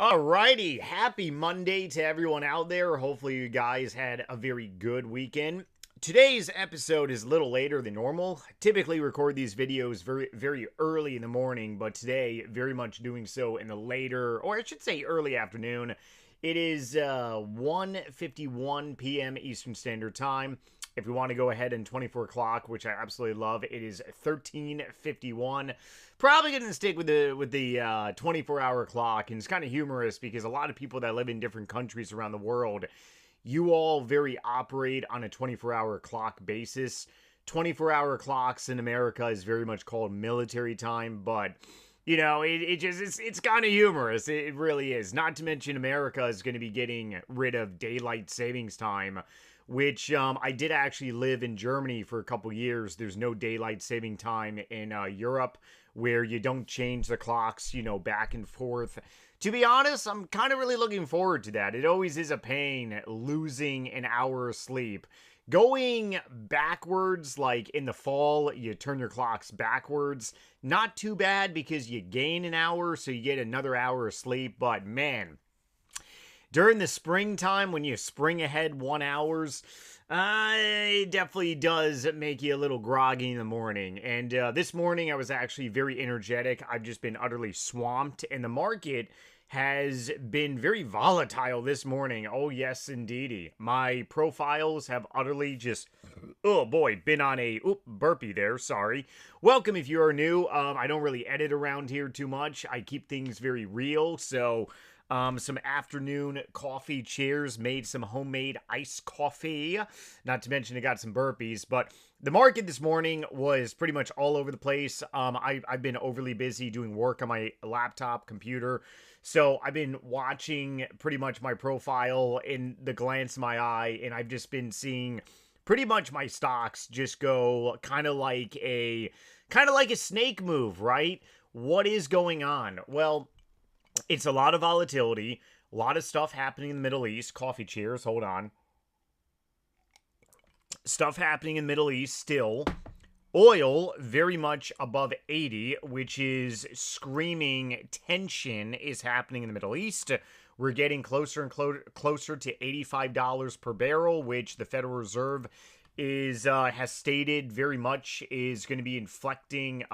Alrighty, happy Monday to everyone out there. Hopefully you guys had a very good weekend. Today's episode is a little later than normal. I typically record these videos very early in the morning, but today very much doing so in the later, or I should say early afternoon. It is 1:51 p.m. Eastern Standard Time. If we want to go ahead and 24 o'clock, which I absolutely love, it is 13:51. Probably going to stick with the 24-hour clock, and it's kind of humorous because a lot of people that live in different countries around the world, you all very operate on a 24-hour clock basis. 24-hour clocks in America is very much called military time, but you know, it's kind of humorous. It really is. Not to mention America is going to be getting rid of daylight savings time, which I did actually live in Germany for a couple years. There's no daylight saving time in Europe where you don't change the clocks, back and forth. To be honest, I'm kind of really looking forward to that. It always is a pain losing an hour of sleep. Going backwards, like in the fall, you turn your clocks backwards. Not too bad because you gain an hour, so you get another hour of sleep. But man, during the springtime, when you spring ahead 1 hour, it definitely does make you a little groggy in the morning. And this morning, I was actually very energetic. I've just been utterly swamped, and the market has been very volatile this morning. Oh, yes, indeedy. My profiles have utterly just, oh boy, been on a burpee there. Sorry. Welcome if you are new. I don't really edit around here too much. I keep things very real. So some afternoon coffee cheers, made some homemade iced coffee. Not to mention I got some burpees, but the market this morning was pretty much all over the place. I've been overly busy doing work on my laptop computer. So I've been watching pretty much my profile in the glance of my eye, and I've just been seeing pretty much my stocks just go kind of like a snake move, right? What is going on? Well, it's a lot of volatility, a lot of stuff happening in the Middle East. Coffee cheers, hold on. Stuff happening in the Middle East still. Oil very much above 80, which is screaming tension is happening in the Middle East. We're getting closer and closer to $85 per barrel, which the Federal Reserve has stated very much is going to be affecting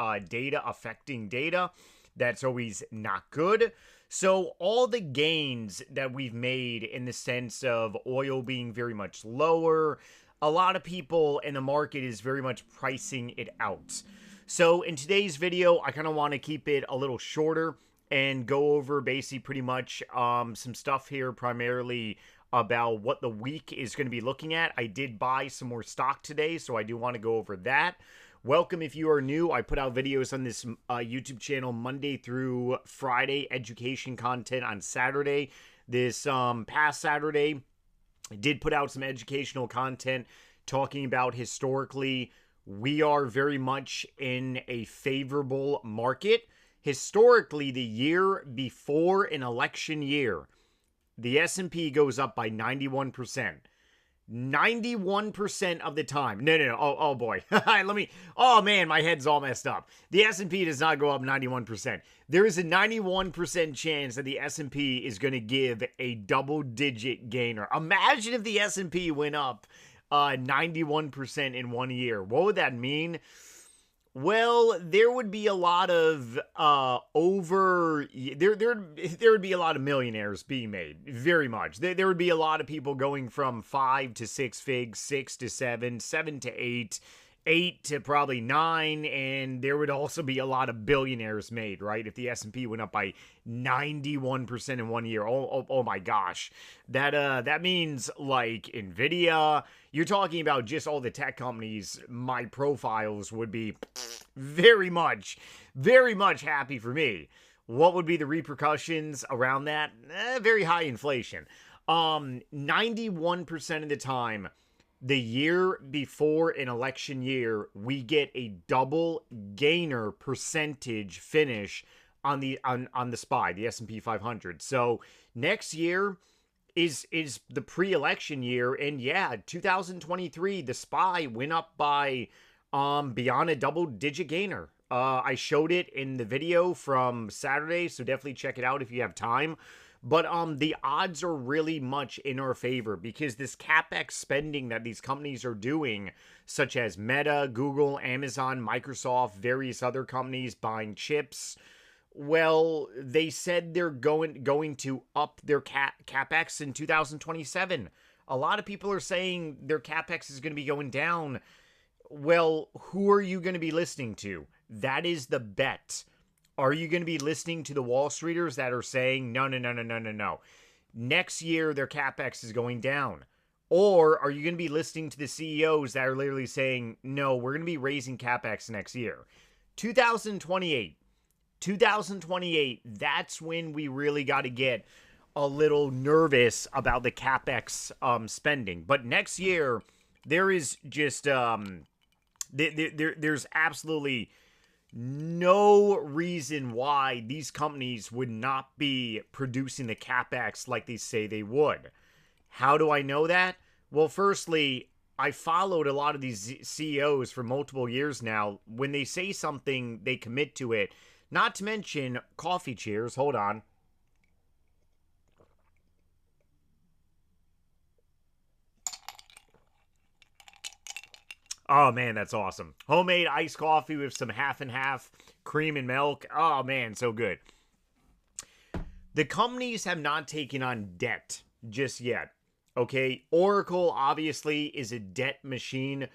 data. That's always not good. So all the gains that we've made in the sense of oil being very much lower, a lot of people in the market is very much pricing it out. So in today's video, I kind of want to keep it a little shorter and go over basically pretty much some stuff here, primarily about what the week is going to be looking at. I did buy some more stock today, so I do want to go over that. Welcome if you are new. I put out videos on this YouTube channel Monday through Friday, education content on Saturday. This past Saturday, I did put out some educational content talking about historically, we are very much in a favorable market. Historically, the year before an election year, the S&P goes up by 91%. 91% of the time. No. Oh boy. Oh man, my head's all messed up. The S&P does not go up 91%. There is a 91% chance that the S&P is going to give a double-digit gainer. Imagine if the S&P went up 91% in 1 year. What would that mean? Well, there would be a lot of there would be a lot of millionaires being made, very much. There would be a lot of people going from 5 to 6 figs, 6 to 7, 7 to 8, 8 to probably 9, and there would also be a lot of billionaires made, right? If the S&P went up by 91% in 1 year. Oh my gosh. That means like Nvidia, you're talking about just all the tech companies, my profiles would be very much happy for me. What would be the repercussions around that? Very high inflation. 91% of the time, the year before an election year, we get a double gainer percentage finish on the SPY, the S&P 500. So next year is the pre-election year, and yeah, 2023, the SPY went up by beyond a double-digit gainer. I showed it in the video from Saturday, so definitely check it out if you have time. But the odds are really much in our favor because this capex spending that these companies are doing, such as Meta, Google, Amazon, Microsoft, various other companies buying chips, well, they said they're going to up their capex in 2027. A lot of people are saying their capex is going to be going down. Well, who are you going to be listening to? That is the bet. Are you going to be listening to the Wall Streeters that are saying, no, no, no, no, no, no, no. Next year, their capex is going down? Or are you going to be listening to the CEOs that are literally saying, no, we're going to be raising capex next year? 2028, that's when we really got to get a little nervous about the capex spending. But next year, there is just there's absolutely no reason why these companies would not be producing the capex like they say they would. How do I know that? Well, firstly, I followed a lot of these CEOs for multiple years now. When they say something, they commit to it. Not to mention coffee cheers. Hold on. Oh, man, that's awesome. Homemade iced coffee with some half and half cream and milk. Oh, man, so good. The companies have not taken on debt just yet. Okay, Oracle obviously is a debt machine,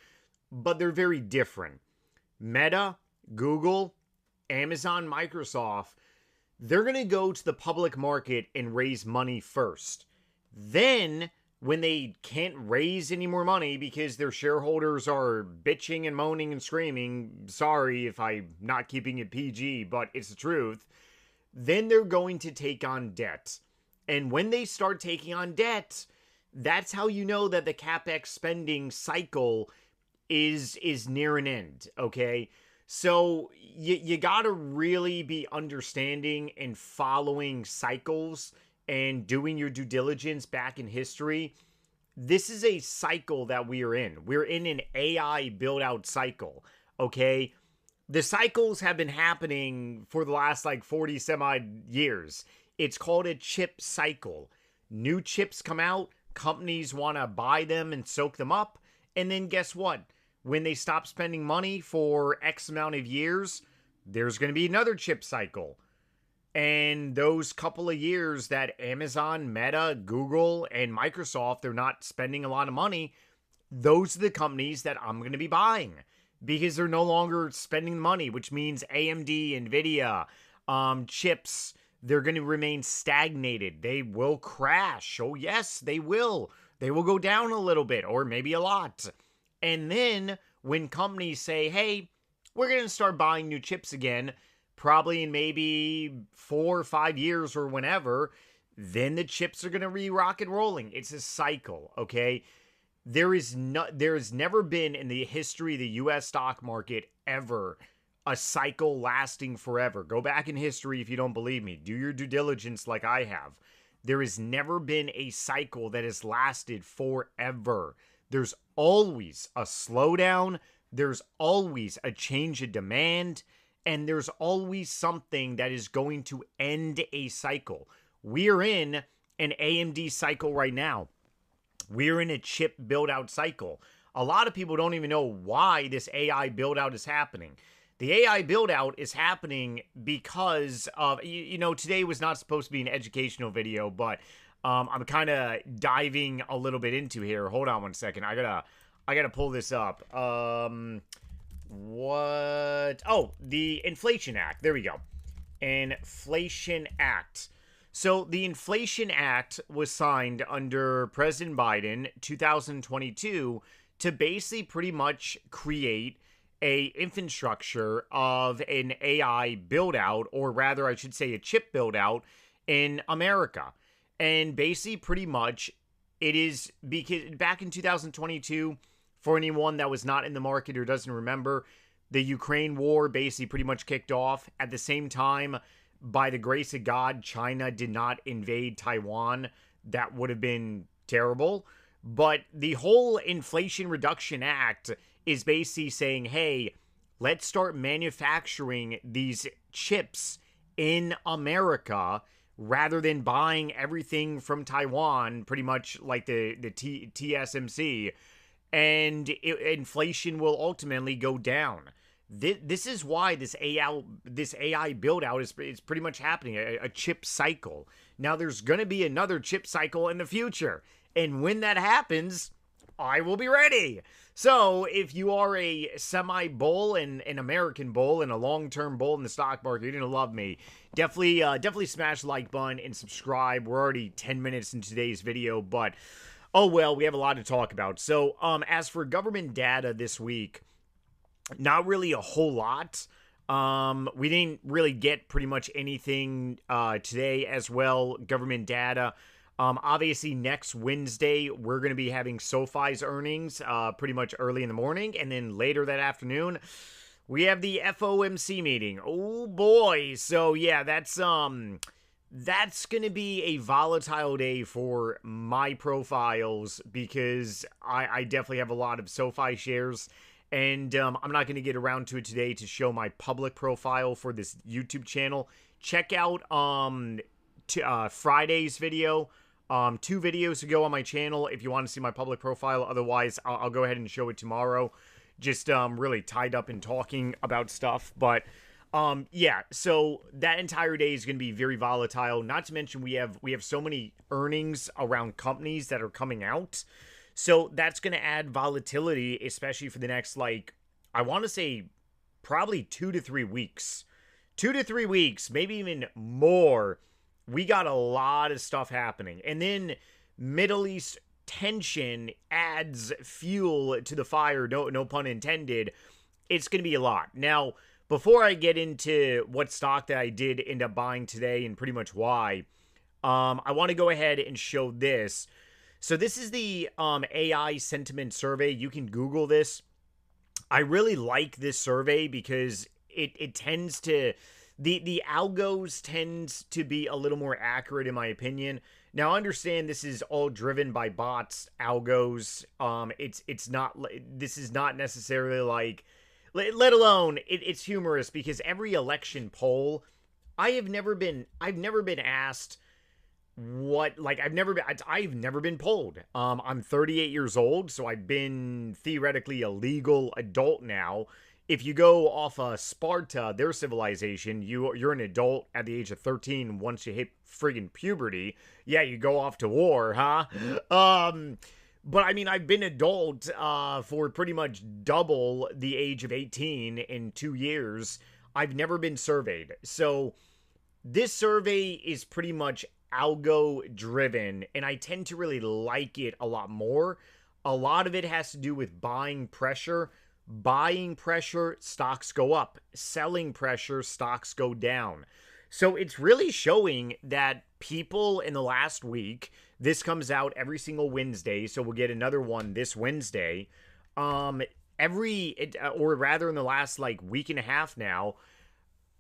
but they're very different. Meta, Google, Amazon, Microsoft, they're going to go to the public market and raise money first. Then, when they can't raise any more money because their shareholders are bitching and moaning and screaming, sorry if I'm not keeping it PG, but it's the truth, then they're going to take on debt. And when they start taking on debt, that's how you know that the capex spending cycle is near an end, okay? So you got to really be understanding and following cycles and doing your due diligence back in history. This is a cycle that we are in. We're in an AI build-out cycle, okay? The cycles have been happening for the last 40 some odd years. It's called a chip cycle. New chips come out, companies want to buy them and soak them up, and then guess what? When they stop spending money for X amount of years, there's going to be another chip cycle. And those couple of years that Amazon, Meta, Google, and Microsoft, they're not spending a lot of money, those are the companies that I'm going to be buying because they're no longer spending money, which means AMD, NVIDIA, chips, they're going to remain stagnated. They will crash. Oh, yes, they will. They will go down a little bit or maybe a lot. And then when companies say, hey, we're going to start buying new chips again, probably in maybe 4 or 5 years or whenever, then the chips are going to be rock and rolling. It's a cycle, okay? There has never been in the history of the U.S. stock market ever a cycle lasting forever. Go back in history if you don't believe me. Do your due diligence like I have. There has never been a cycle that has lasted forever. There's always a slowdown. There's always a change of demand. And there's always something that is going to end a cycle. We're in an AMD cycle right now. We're in a chip build-out cycle. A lot of people don't even know why this AI build-out is happening. The AI build-out is happening because of, today was not supposed to be an educational video, but I'm kind of diving a little bit into here. Hold on one second. I gotta pull this up. What? Oh, the Inflation Act. There we go. Inflation Act. So the Inflation Act was signed under President Biden 2022 to basically pretty much create a infrastructure of an AI build out, or rather I should say a chip build out in America. And basically pretty much it is because back in 2022, for anyone that was not in the market or doesn't remember, the Ukraine war basically pretty much kicked off. At the same time, by the grace of God, China did not invade Taiwan. That would have been terrible. But the whole Inflation Reduction Act is basically saying, hey, let's start manufacturing these chips in America rather than buying everything from Taiwan, pretty much like the TSMC, and inflation will ultimately go down. This is why this AI build out is pretty much happening, a chip cycle. Now there's going to be another chip cycle in the future, and when that happens, I will be ready. So if you are a semi-bull and an American bull and a long-term bull in the stock market, you're gonna love me. Definitely smash the like button and subscribe. We're already 10 minutes into today's video, but oh well, we have a lot to talk about. So as for government data this week, not really a whole lot. We didn't really get pretty much anything today as well. Government data. Obviously, next Wednesday, we're going to be having SoFi's earnings pretty much early in the morning. And then later that afternoon, we have the FOMC meeting. Oh, boy. So, yeah, that's going to be a volatile day for my profiles because I definitely have a lot of SoFi shares. And I'm not going to get around to it today to show my public profile for this YouTube channel. Check out Friday's video. 2 videos ago on my channel if you want to see my public profile. Otherwise, I'll go ahead and show it tomorrow. Just really tied up in talking about stuff. But yeah, so that entire day is going to be very volatile. Not to mention we have so many earnings around companies that are coming out. So that's going to add volatility, especially for the next, like, I want to say probably 2 to 3 weeks. 2 to 3 weeks, maybe even more. We got a lot of stuff happening. And then Middle East tension adds fuel to the fire, no pun intended. It's going to be a lot. Now, before I get into what stock that I did end up buying today and pretty much why, I want to go ahead and show this. So this is the AI sentiment survey. You can Google this. I really like this survey because it tends to... The algos tend to be a little more accurate in my opinion. Now, I understand this is all driven by bots, algos. It's not, this is not necessarily like, let alone it's humorous because every election poll, I've never been asked what, like, I've never been polled. I'm 38 years old, so I've been theoretically a legal adult now. If you go off Sparta, their civilization, you're an adult at the age of 13 once you hit friggin' puberty. Yeah, you go off to war, huh? But I mean, I've been adult for pretty much double the age of 18 in 2 years. I've never been surveyed. So this survey is pretty much algo driven, and I tend to really like it a lot more. A lot of it has to do with buying pressure. Buying pressure, stocks go up. Selling pressure, stocks go down. So it's really showing that people in the last week, this comes out every single Wednesday, so we'll get another one this Wednesday. Or rather in the last like week and a half now,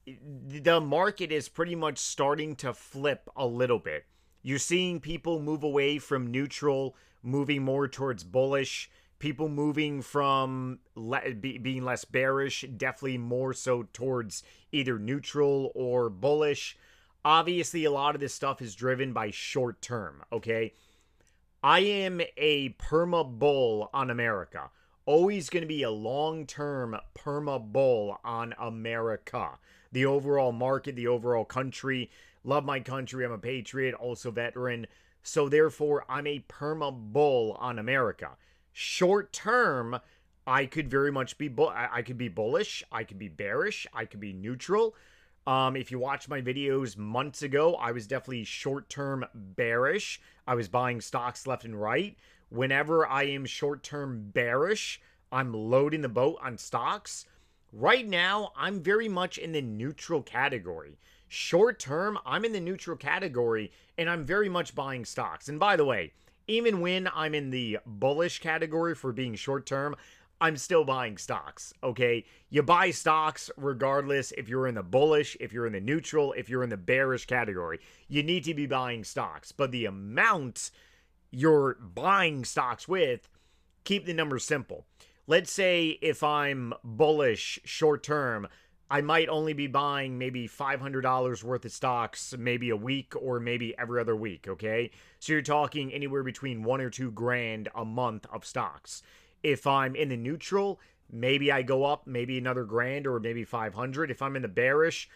the market is pretty much starting to flip a little bit. You're seeing people move away from neutral, moving more towards bullish. People moving from being less bearish, definitely more so towards either neutral or bullish. Obviously, a lot of this stuff is driven by short term, okay? I am a perma bull on America. Always going to be a long-term perma bull on America. The overall market, the overall country. Love my country. I'm a patriot, also veteran. So therefore, I'm a perma bull on America. Short term, I could very much be I could be bullish, I could be bearish, I could be neutral. If you watched my videos months ago, I was definitely short term bearish. I was buying stocks left and right. Whenever I am short term bearish, I'm loading the boat on stocks. Right now, I'm very much in the neutral category. Short term, I'm in the neutral category, and I'm very much buying stocks. And by the way, even when I'm in the bullish category for being short term, I'm still buying stocks, okay? You buy stocks regardless if you're in the bullish, if you're in the neutral, if you're in the bearish category. You need to be buying stocks. But the amount you're buying stocks with, keep the numbers simple. Let's say if I'm bullish short term, I might only be buying maybe $500 worth of stocks maybe a week or maybe every other week, okay? So you're talking anywhere between 1 or 2 grand a month of stocks. If I'm in the neutral, maybe I go up maybe another grand or maybe 500. If I'm in the bearish,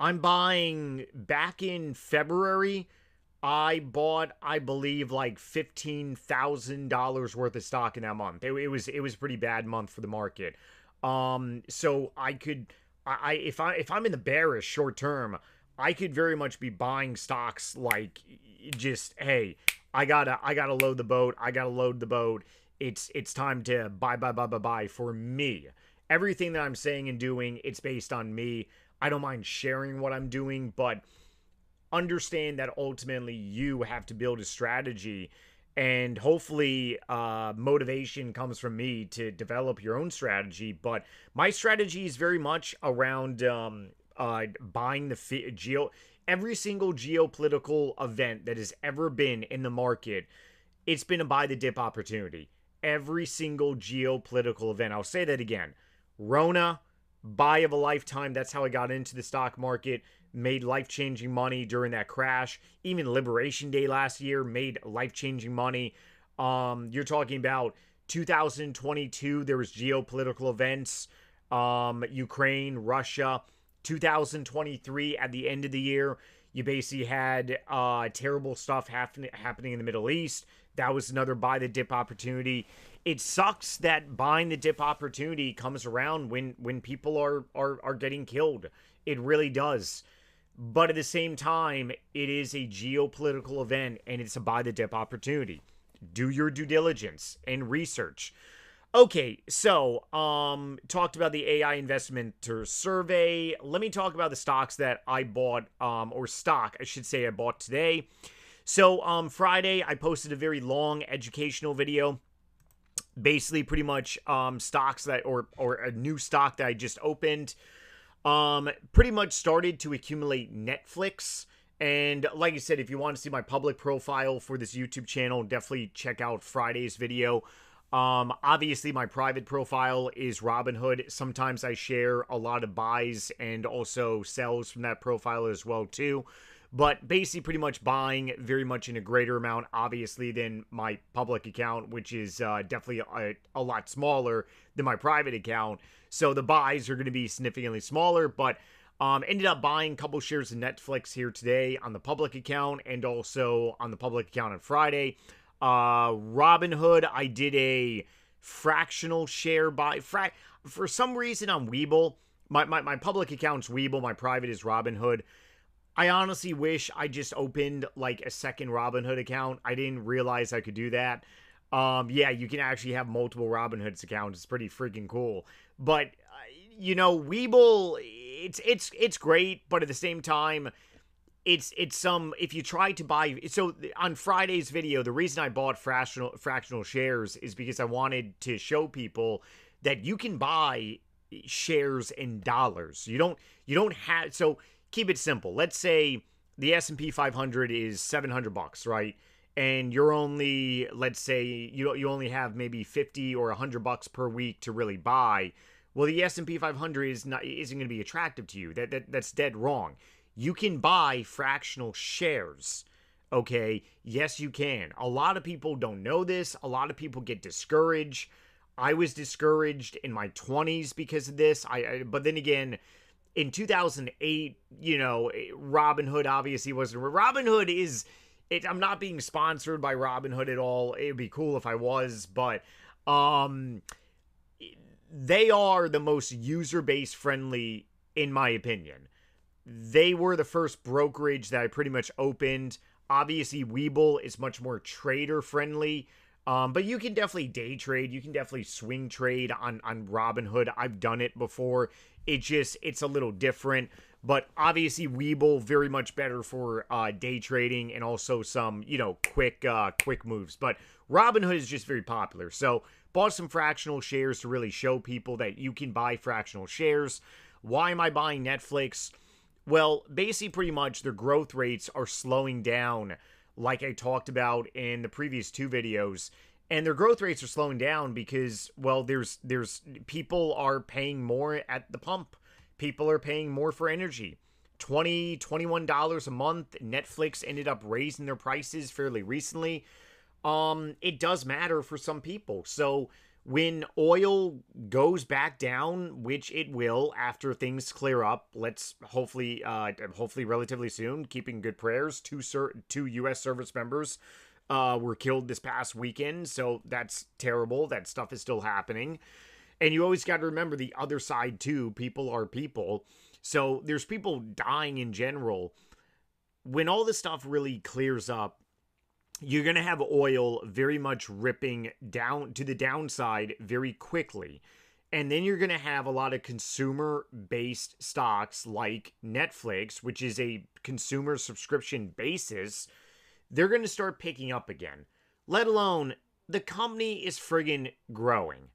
I'm buying back in February. I bought, I believe, like $15,000 worth of stock in that month. It was a pretty bad month for the market. So I could, if I'm in the bearish short term, I could very much be buying stocks like just, hey, I gotta load the boat. I gotta load the boat. It's time to buy for me. Everything that I'm saying and doing, it's based on me. I don't mind sharing what I'm doing, but understand that ultimately you have to build a strategy, and hopefully motivation comes from me to develop your own strategy. But my strategy is very much around buying every single geopolitical event that has ever been in the market. It's been a buy the dip opportunity. Every single geopolitical event, I'll say that again. Rona, buy of a lifetime. That's how I got into the stock market. Made life-changing money during that crash. Even Liberation Day last year made life-changing money. You're talking about 2022. There was geopolitical events. Ukraine, Russia. 2023 at the end of the year, you basically had terrible stuff happening in the Middle East. That was another buy the dip opportunity. It sucks that buying the dip opportunity comes around when people are getting killed. It really does. But at the same time, it is a geopolitical event and it's a buy the dip opportunity. Do your due diligence and research. Okay, so talked about the AI Investmentor survey. Let me talk about the stocks that I bought, or stock, I should say, I bought today. So Friday, I posted a very long educational video. Basically, pretty much stocks that, or a new stock that I just opened. Pretty much started to accumulate Netflix. And like I said, if you want to see my public profile for this YouTube channel, definitely check out Friday's video. Obviously my private profile is Robinhood. Sometimes I share a lot of buys and also sells from that profile as well too. But basically pretty much buying very much in a greater amount, obviously, than my public account, which is definitely a lot smaller than my private account. So the buys are going to be significantly smaller, but ended up buying a couple shares of Netflix here today on the public account and also on the public account on Friday. Robinhood, I did a fractional share buy. For some reason on Webull, my public account's Webull, my private is Robinhood. I honestly wish I just opened like a second Robinhood account. I didn't realize I could do that. Yeah, you can actually have multiple Robinhood's accounts. It's pretty freaking cool. But Webull, it's great, but at the same time, it's some, if you try to buy, so on Friday's video, the reason I bought fractional shares is because I wanted to show people that you can buy shares in dollars. You don't have, so keep it simple. Let's say the S&P 500 is $700, right? And you're only, let's say you only have maybe 50 or $100 per week to really buy. Well, the S&P 500 isn't going to be attractive to you. That's dead wrong. You can buy fractional shares. Okay? Yes, you can. A lot of people don't know this. A lot of people get discouraged. I was discouraged in my 20s because of this. But then again, in 2008, Robinhood obviously wasn't. Robinhood is, I'm not being sponsored by Robinhood at all. It would be cool if I was, but they are the most user-base friendly, in my opinion. They were the first brokerage that I pretty much opened. Obviously, Webull is much more trader-friendly. But you can definitely day trade. You can definitely swing trade on Robinhood. I've done it before. It's a little different. But obviously, Webull, very much better for day trading and also some, quick moves. But Robinhood is just very popular. So, bought some fractional shares to really show people that you can buy fractional shares. Why am I buying Netflix? Well, basically, pretty much, their growth rates are slowing down, like I talked about in the previous two videos. And their growth rates are slowing down because, well, there's people are paying more at the pump. people are paying more for energy. $21 a month. Netflix ended up raising their prices fairly recently. It does matter for some people. So when oil goes back down, which it will after things clear up, let's hopefully relatively soon, keeping good prayers. Two U.S. service members were killed this past weekend, so that's terrible. That stuff is still happening. And you always got to remember the other side too. People are people. So there's people dying in general. When all this stuff really clears up, you're going to have oil very much ripping down to the downside very quickly. And then you're going to have a lot of consumer-based stocks like Netflix, which is a consumer subscription basis. They're going to start picking up again. Let alone, the company is friggin' growing.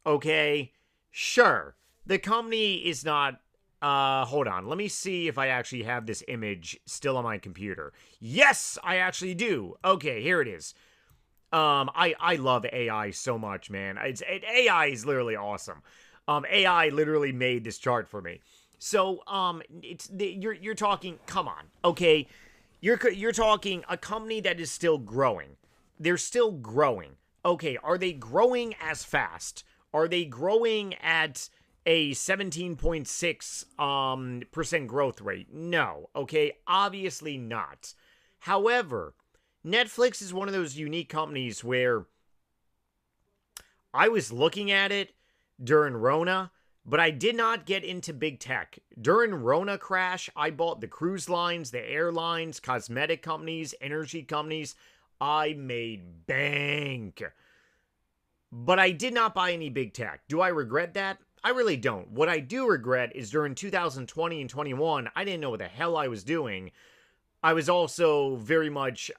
Okay? Sure. The company is not... hold on. Let me see if I actually have this image still on my computer. Yes, I actually do. Okay, here it is. I love AI so much, man. AI is literally awesome. AI literally made this chart for me. So, you're talking, come on, okay? You're talking a company that is still growing. They're still growing. Okay, are they growing as fast? Are they growing at a 17.6% growth rate? No. Okay, obviously not. However, Netflix is one of those unique companies where I was looking at it during Rona, but I did not get into big tech. During Rona crash, I bought the cruise lines, the airlines, cosmetic companies, energy companies. I made bank. But I did not buy any big tech. Do I regret that? I really don't. What I do regret is during 2020 and 21, I didn't know what the hell I was doing. I was also very much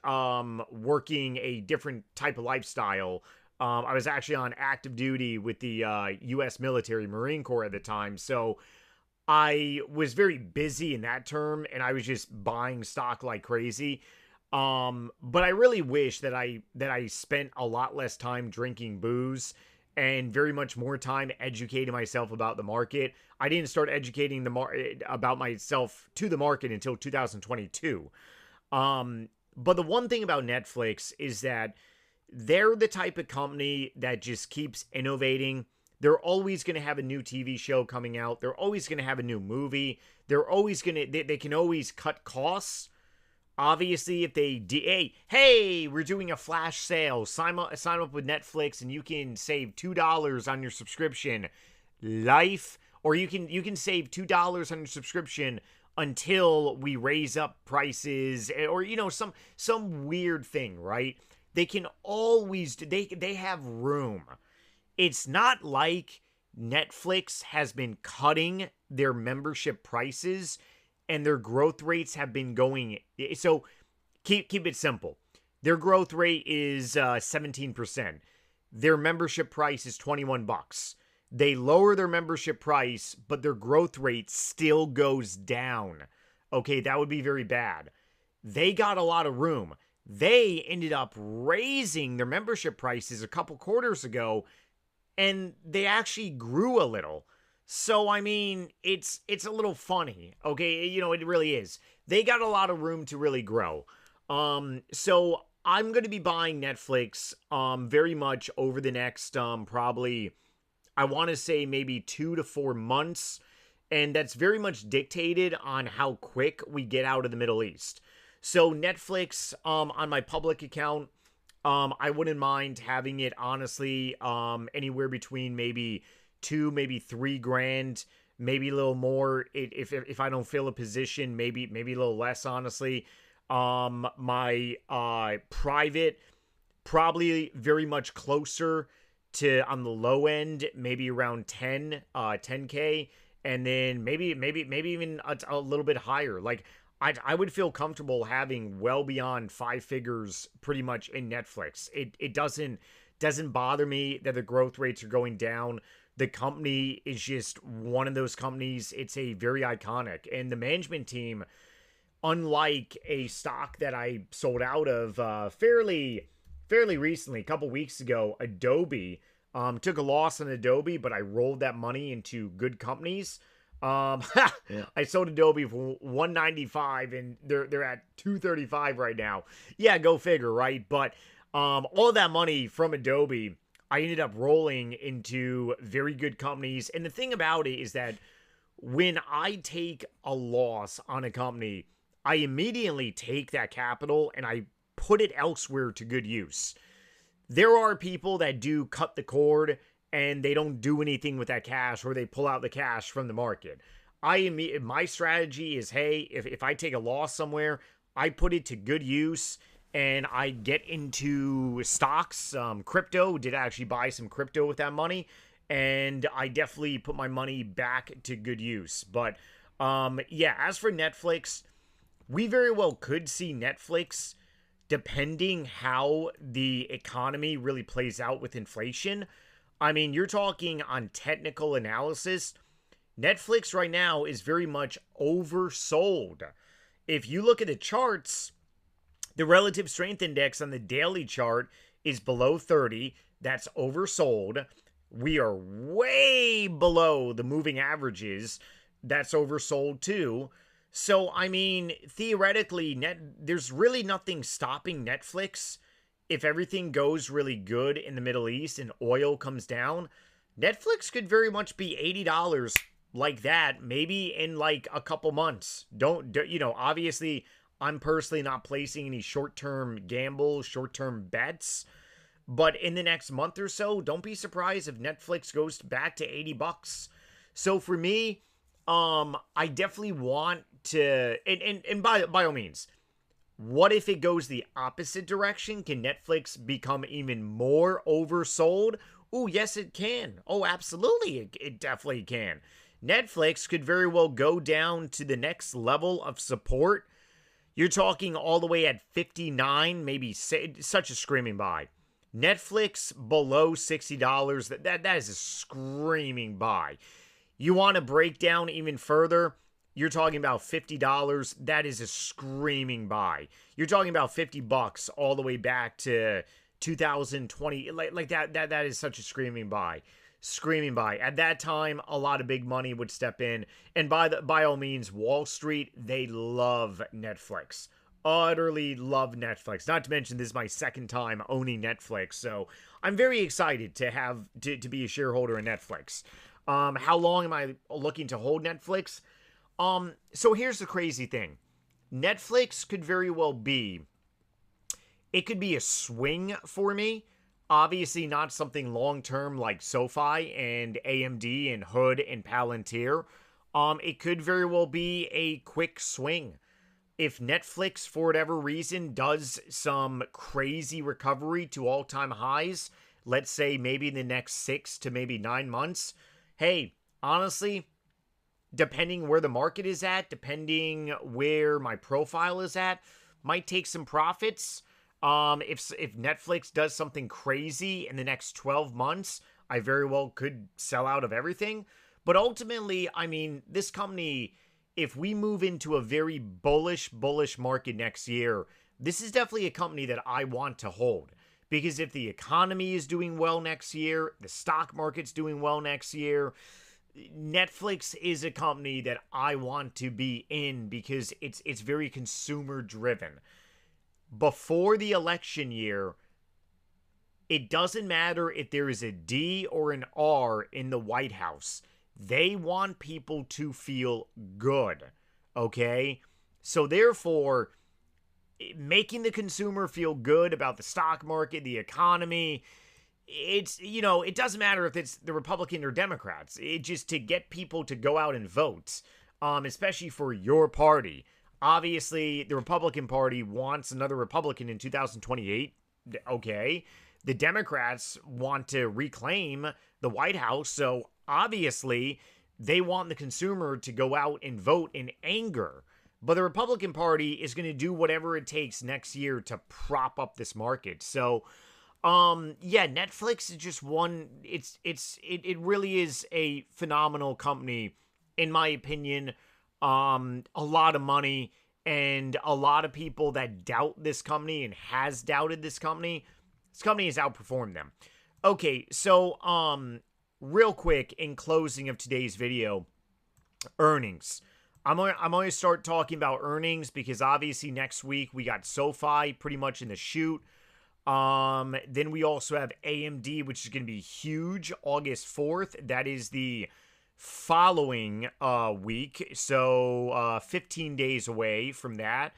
working a different type of lifestyle. I was actually on active duty with the U.S. military, Marine Corps at the time. So I was very busy in that term, and I was just buying stock like crazy. But I really wish that I spent a lot less time drinking booze and very much more time educating myself about the market. I didn't start educating about myself to the market until 2022. But the one thing about Netflix is that they're the type of company that just keeps innovating. They're always going to have a new TV show coming out. They're always going to have a new movie. They're always going to, they can always cut costs. Obviously, if they hey, we're doing a flash sale. Sign up with Netflix, and you can save $2 on your subscription. Or you can save $2 on your subscription until we raise up prices, or some weird thing, right? They can always they have room. It's not like Netflix has been cutting their membership prices and their growth rates have been going. So keep it simple. Their growth rate is 17%. Their membership price is $21. They lower their membership price, but their growth rate still goes down. Okay, that would be very bad. They got a lot of room. They ended up raising their membership prices a couple quarters ago, and they actually grew a little. So, I mean, it's a little funny, okay? It really is. They got a lot of room to really grow. So I'm going to be buying Netflix very much over the next probably, I want to say maybe 2 to 4 months. And that's very much dictated on how quick we get out of the Middle East. So Netflix on my public account, I wouldn't mind having it, honestly, anywhere between maybe $2, maybe $3,000, maybe a little more. If I don't fill a position, maybe a little less, honestly. My private, probably very much closer to, on the low end, maybe around 10K, and then maybe even a little bit higher. Like, I would feel comfortable having well beyond 5 figures pretty much in Netflix. It doesn't bother me that the growth rates are going down. The company is just one of those companies. It's a very iconic. And the management team, unlike a stock that I sold out of fairly recently, a couple weeks ago, Adobe, took a loss on Adobe, but I rolled that money into good companies. I sold Adobe for 195 and they're at 235 right now. Yeah, go figure, right? But all that money from Adobe, I ended up rolling into very good companies. And the thing about it is that when I take a loss on a company, I immediately take that capital and I put it elsewhere to good use. There are people that do cut the cord and they don't do anything with that cash, or they pull out the cash from the market. My strategy is, hey, if I take a loss somewhere, I put it to good use and I get into stocks, crypto. Did actually buy some crypto with that money, and I definitely put my money back to good use. But yeah, as for Netflix, we very well could see Netflix, depending how the economy really plays out with inflation. I mean, you're talking on technical analysis, Netflix right now is very much oversold. If you look at the charts, the relative strength index on the daily chart is below 30. That's oversold. We are way below the moving averages. That's oversold too. So, I mean, theoretically, there's really nothing stopping Netflix. If everything goes really good in the Middle East and oil comes down, Netflix could very much be $80 like that, maybe in like a couple months. Obviously, I'm personally not placing any short-term gambles, short-term bets. But in the next month or so, don't be surprised if Netflix goes back to $80. So for me, I definitely want to, and by all means, what if it goes the opposite direction? Can Netflix become even more oversold? Oh, yes, it can. Oh, absolutely, it definitely can. Netflix could very well go down to the next level of support. You're talking all the way at 59, maybe such a screaming buy. Netflix below $60, that is a screaming buy. You want to break down even further? You're talking about $50. That is a screaming buy. You're talking about $50 all the way back to 2020. Like that. That is such a screaming buy. Screaming buy. At that time, a lot of big money would step in. And by all means, Wall Street, they love Netflix. Utterly love Netflix. Not to mention, this is my second time owning Netflix, so I'm very excited to be a shareholder in Netflix. How long am I looking to hold Netflix? So here's the crazy thing. Netflix could very well be, it could be a swing for me. Obviously not something long-term like SoFi and AMD and Hood and Palantir. It could very well be a quick swing. If Netflix, for whatever reason, does some crazy recovery to all-time highs, let's say maybe in the next 6 to maybe 9 months, hey, honestly, depending where the market is at, depending where my profile is at, might take some profits. If Netflix does something crazy in the next 12 months, I very well could sell out of everything. But ultimately, I mean, this company, if we move into a very bullish market next year, this is definitely a company that I want to hold. Because if the economy is doing well next year, the stock market's doing well next year, Netflix is a company that I want to be in because it's very consumer driven. Before the election year, it doesn't matter if there is a D or an R in the White House. They want people to feel good, okay? So therefore, making the consumer feel good about the stock market, the economy, it doesn't matter if it's the Republican or Democrats. It just to get people to go out and vote, especially for your party. Obviously, the Republican Party wants another Republican in 2028. Okay. The Democrats want to reclaim the White House. So obviously, they want the consumer to go out and vote in anger. But the Republican Party is going to do whatever it takes next year to prop up this market. So, yeah, Netflix is just one. It really is a phenomenal company, in my opinion. A lot of money and a lot of people that doubt this company and has doubted this company. This company has outperformed them. Okay, so real quick in closing of today's video, Earnings. I'm going to start talking about earnings because obviously next week we got SoFi pretty much in the shoot. Then we also have AMD, which is going to be huge, August 4th. That is the following week, so 15 days away from that.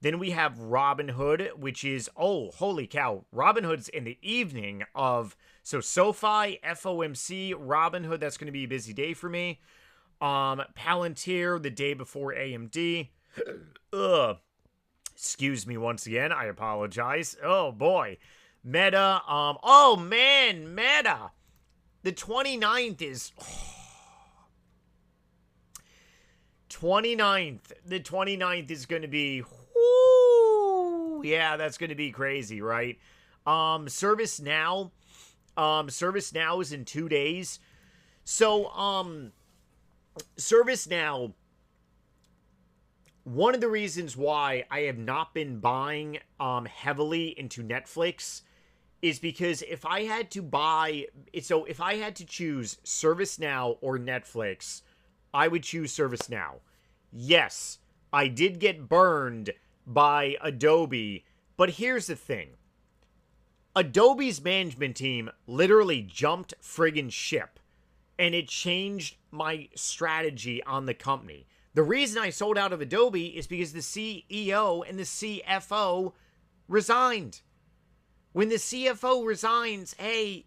Then we have Robinhood, which is, oh, holy cow, Robinhood's in the evening of, so SoFi, FOMC, Robinhood, that's going to be a busy day for me. Palantir, the day before AMD. Ugh. Excuse me once again, I apologize. Oh boy. Meta, oh man, Meta. The 29th is... 29th. The 29th is going to be... Whoo, yeah, that's going to be crazy, right? ServiceNow. ServiceNow is in 2 days. So, ServiceNow... One of the reasons why I have not been buying heavily into Netflix is because if I had to choose ServiceNow or Netflix, I would choose ServiceNow. Yes, I did get burned by Adobe, but here's the thing. Adobe's management team literally jumped friggin' ship, and it changed my strategy on the company. The reason I sold out of Adobe is because the CEO and the CFO resigned. When the CFO resigns, hey,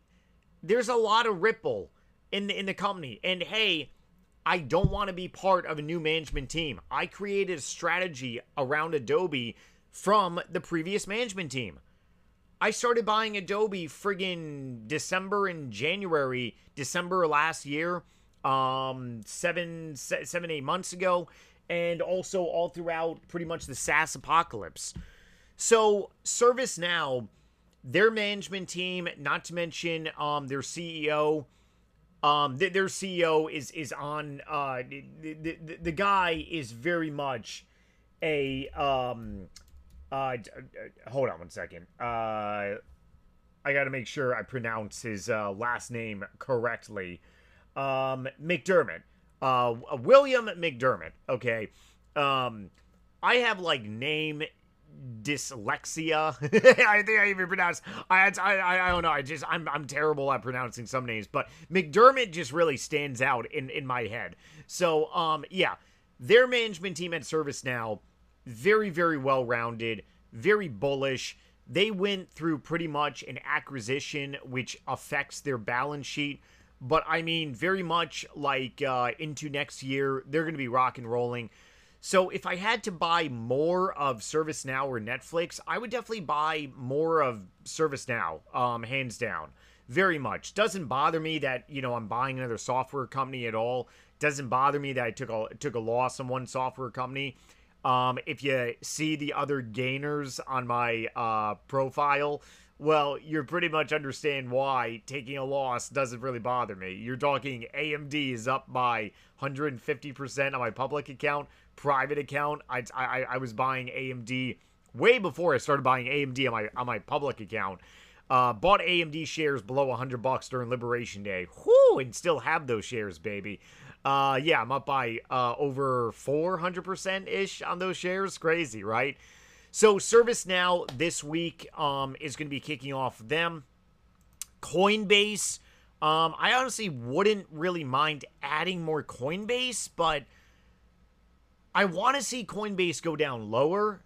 there's a lot of ripple in the company. And hey, I don't want to be part of a new management team. I created a strategy around Adobe from the previous management team. I started buying Adobe friggin' December and January, December last year. 7-8 months ago, and also all throughout pretty much the SaaS apocalypse. So ServiceNow, their management team, not to mention their CEO, their CEO is on the guy is very much a hold on one second. I got to make sure I pronounce his last name correctly. McDermott. William McDermott. Okay. I have like name dyslexia. I think I even pronounced. I don't know. I'm terrible at pronouncing some names, but McDermott just really stands out in my head. So yeah, their management team at ServiceNow, very very well rounded, very bullish. They went through pretty much an acquisition which affects their balance sheet. But I mean, very much like into next year, they're going to be rock and rolling. So if I had to buy more of ServiceNow or Netflix, I would definitely buy more of ServiceNow, hands down. Very much. Doesn't bother me that, I'm buying another software company at all. Doesn't bother me that I took a loss on one software company. If you see the other gainers on my profile, well, you pretty much understand why taking a loss doesn't really bother me. You're talking AMD is up by 150% on my public account. Private account, I was buying AMD way before I started buying AMD on my public account. Bought AMD shares below $100 during Liberation Day. Whoo, and still have those shares, baby. Yeah, I'm up by over 400%-ish on those shares. Crazy, right? So ServiceNow this week is going to be kicking off them. Coinbase, I honestly wouldn't really mind adding more Coinbase, but I want to see Coinbase go down lower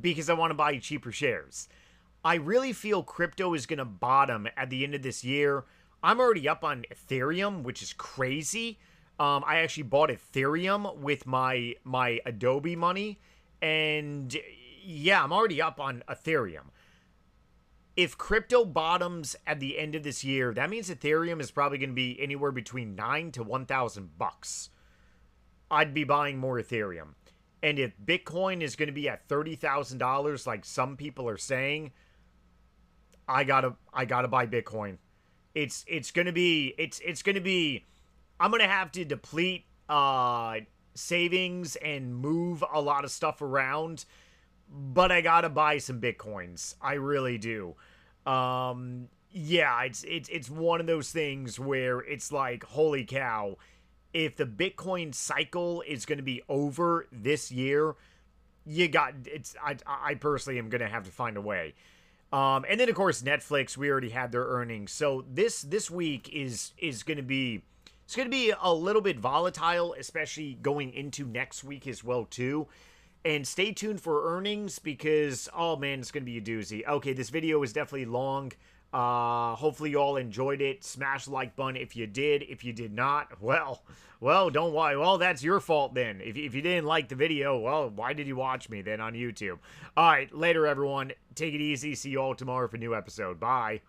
because I want to buy cheaper shares. I really feel crypto is going to bottom at the end of this year. I'm already up on Ethereum, which is crazy. I actually bought Ethereum with my Adobe money, and yeah, I'm already up on Ethereum. If crypto bottoms at the end of this year, that means Ethereum is probably going to be anywhere between $9,000 to $1,000. I'd be buying more Ethereum. And if Bitcoin is going to be at $30,000, like some people are saying, I gotta buy Bitcoin. It's gonna be. I'm gonna have to deplete savings and move a lot of stuff around, but I gotta buy some Bitcoins. I really do. Yeah, it's one of those things where it's like, holy cow, if the Bitcoin cycle is going to be over this year, you got it's. I personally am going to have to find a way. And then of course Netflix, we already had their earnings, so this week is going to be it's going to be a little bit volatile, especially going into next week as well too. And stay tuned for earnings because, oh man, it's going to be a doozy. Okay, this video is definitely long. Hopefully you all enjoyed it. Smash the like button if you did. If you did not, well, don't worry. Well, that's your fault then. If you didn't like the video, well, why did you watch me then on YouTube? All right, later everyone. Take it easy. See you all tomorrow for a new episode. Bye.